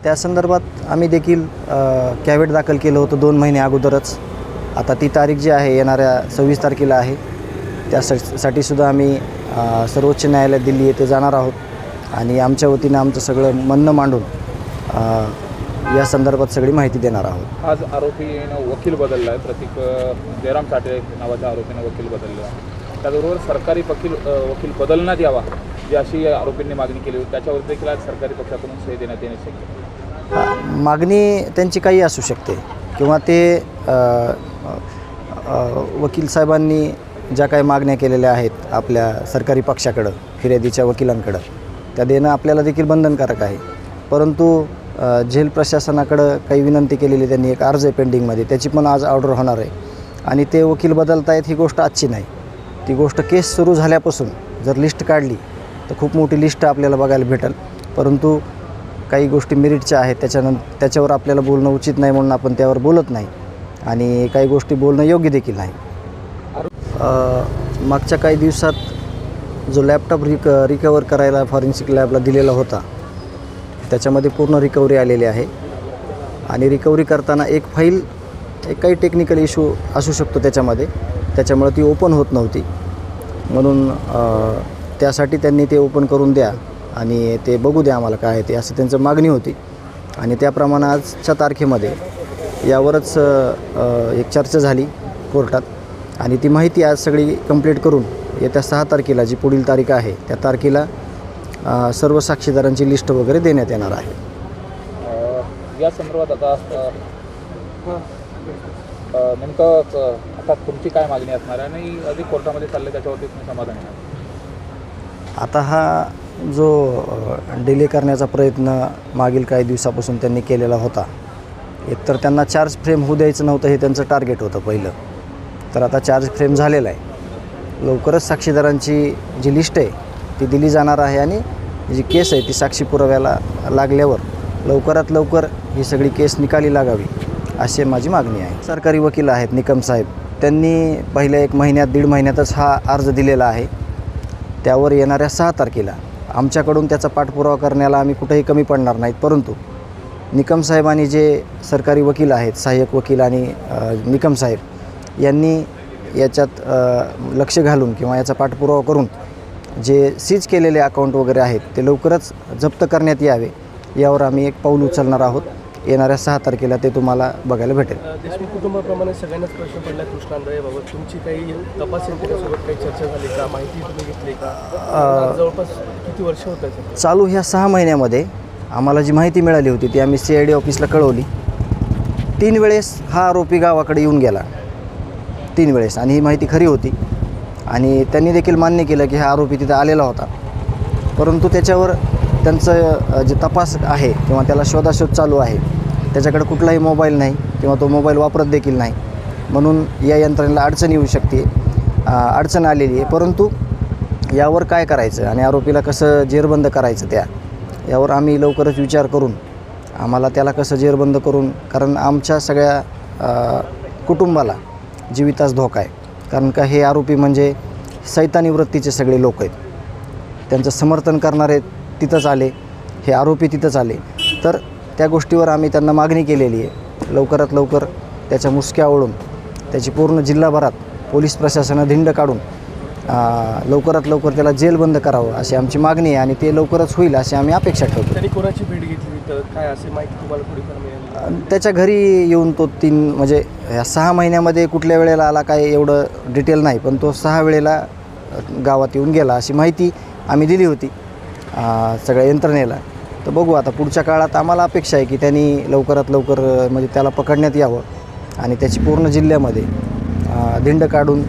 त्या संदर्भात आम्ही देखील कॅव्हेट दाखल केलं होतं 2 महिने अगोदरच. आता ती तारीख जी आहे येणाऱ्या 26 तारखेला आहे. त्यासाठी सुद्धा आम्ही सर्वोच्च न्यायालयात दिल्ली येथे जाणार आहोत आणि आमच्या वतीनं आमचं सगळं म्हणणं मांडून या संदर्भात सगळी माहिती देणार आहोत. आज आरोपीनं वकील बदलला आहे. प्रतीक जयराम साठे नावाच्या आरोपीनं वकील बदलला आहे. त्याचबरोबर सरकारी वकील बदलण्यात यावा जी अशी आरोपींनी मागणी केली होती, त्याच्यावर देखील आज सरकारी पक्षाकडून सही देण्यात येण्याची शक्यता. मागणी त्यांची काही असू शकते किंवा ते वकील साहेबांनी ज्या काही मागण्या केलेल्या आहेत आपल्या सरकारी पक्षाकडं, फिर्यादीच्या वकिलांकडं, त्या देणं आपल्याला देखील बंधनकारक आहे. परंतु जेल प्रशासनाकडं काही विनंती केलेली त्यांनी, एक अर्ज आहे पेंडिंगमध्ये, त्याची पण आज ऑर्डर होणार आहे. आणि ते वकील बदलतायत ही गोष्ट आजची नाही. ती गोष्ट केस सुरू झाल्यापासून जर लिस्ट काढली तर खूप मोठी लिस्ट आपल्याला बघायला भेटेल. परंतु काही गोष्टी मेरिटच्या आहेत, त्याच्यावर आपल्याला बोलणं उचित नाही म्हणून आपण त्यावर बोलत नाही आणि काही गोष्टी बोलणं योग्य देखील नाही. मागच्या काही दिवसात जो लॅपटॉप रिकवर करायला फॉरेन्सिक लॅबला दिलेला होता त्याच्यामध्ये पूर्ण रिकव्हरी आलेली आहे. आणि रिकव्हरी करताना एक फाईल काही टेक्निकल इश्यू असू शकतो त्याच्यामुळे ती ओपन होत नव्हती. म्हणून त्यासाठी त्यांनी ते ओपन करून द्या आणि ते बघू द्या आम्हाला काय आहे ते, असं त्यांचं मागणी होती. आणि त्याप्रमाणे आजच्या तारखेमध्ये यावरच एक चर्चा झाली कोर्टात आणि ती माहिती आज सगळी कंप्लीट करून येत्या 6 तारखेला जी पुढील तारीख आहे त्या तारखेला सर्व साक्षीदारांची लिस्ट वगैरे देण्यात येणार आहे. या संदर्भात आता नेमकं आता तुमची काय मागणी असणार आहे आणि अधिक कोर्टामध्ये चालले त्याच्यावरती तुम्ही समाधान आहे? आता हा जो डिले करण्याचा प्रयत्न मागील काही दिवसापासून त्यांनी केलेला होता, एकतर त्यांना चार्ज फ्रेम होऊ द्यायचं नव्हतं हे त्यांचं टार्गेट होतं पहिलं. तर आता चार्ज फ्रेम झालेला आहे. लवकरच साक्षीदारांची जी लिस्ट आहे ती दिली जाणार आहे आणि जी केस आहे ती साक्षी पुराव्याला लागल्यावर लवकरात लवकर ही सगळी केस निकाली लागावी अशी माझी मागणी आहे. सरकारी वकील आहेत निकम साहेब, त्यांनी पहिल्या 1 महिन्यात 1.5 महिन्यातच हा अर्ज दिलेला आहे. त्यावर येणाऱ्या 6 तारखेला आमच्याकडून त्याचा पाठपुरावा करण्याला आम्ही कुठेही कमी पडणार नाहीत. परंतु निकम साहेब आणि जे सरकारी वकील आहेत, सहाय्यक वकील आणि निकम साहेब यांनी याच्यात लक्ष घालून किंवा याचा पाठपुरावा करून जे सीज केलेले अकाउंट वगैरे आहेत ते लवकरच जप्त करण्यात यावे यावर आम्ही एक पाऊल उचलणार आहोत. येणाऱ्या 6 तारखेला ते तुम्हाला बघायला भेटेल. देशमुख कुटुंबाप्रमाणे सगळ्यांनाच प्रश्न पडला कृष्णा आंधळेबाबत. तुमची काही तपास यंत्रणेसोबत काही चर्चा झाली का, माहिती तुम्ही घेतली का? जवळपास किती वर्ष होत आहे चालू ह्या 6 महिन्यामध्ये आम्हाला जी माहिती मिळाली होती ती आम्ही CID ऑफिसला कळवली. 3 वेळेस हा आरोपी गावाकडे येऊन गेला, 3 वेळेस, आणि ही माहिती खरी होती. आणि त्यांनी देखील मान्य केलं की हा आरोपी तिथं आलेला होता. परंतु त्याच्यावर त्यांचं जे तपास आहे किंवा त्याला शोधाशोध चालू आहे, त्याच्याकडे कुठलाही मोबाईल नाही किंवा तो मोबाईल वापरत देखील नाही. म्हणून या यंत्रणेला अडचण येऊ शकते, अडचण आलेली आहे. परंतु यावर काय करायचं आणि आरोपीला कसं जेरबंद करायचं यावर आम्ही लवकरच विचार करून आम्हाला त्याला कसं जेरबंद करून, कारण आमच्या सगळ्या कुटुंबाला जीवितास धोका आहे. कारण का हे आरोपी म्हणजे सैतानी वृत्तीचे सगळे लोक आहेत. त्यांचं समर्थन करणारे तिथंच आले, हे आरोपी तिथंच आले. तर त्या गोष्टीवर आम्ही त्यांना मागणी केलेली आहे. लवकरात लवकर त्याच्या मुसक्या ओढून त्याची पूर्ण जिल्हाभरात पोलीस प्रशासनानं धिंड काढून लवकरात लवकर त्याला जेलबंद करावं अशी आमची मागणी आहे आणि ते लवकरच होईल अशी आम्ही अपेक्षा ठेवतो. त्यांनी कोणाची भेट घेतली तर काय असे माहिती तुम्हाला थोडीफार मिळेल? त्याच्या घरी येऊन तो 3 म्हणजे ह्या 6 महिन्यामध्ये कुठल्या वेळेला आला काय एवढं डिटेल नाही, पण तो 6 वेळेला गावात येऊन गेला अशी माहिती आम्ही दिली होती सगळ्या यंत्रणेला. तर बघू आता पुढच्या काळात आम्हाला अपेक्षा आहे की त्यांनी लवकरात लवकर म्हणजे त्याला पकडण्यात यावं आणि त्याची पूर्ण जिल्ह्यामध्ये धिंड काढून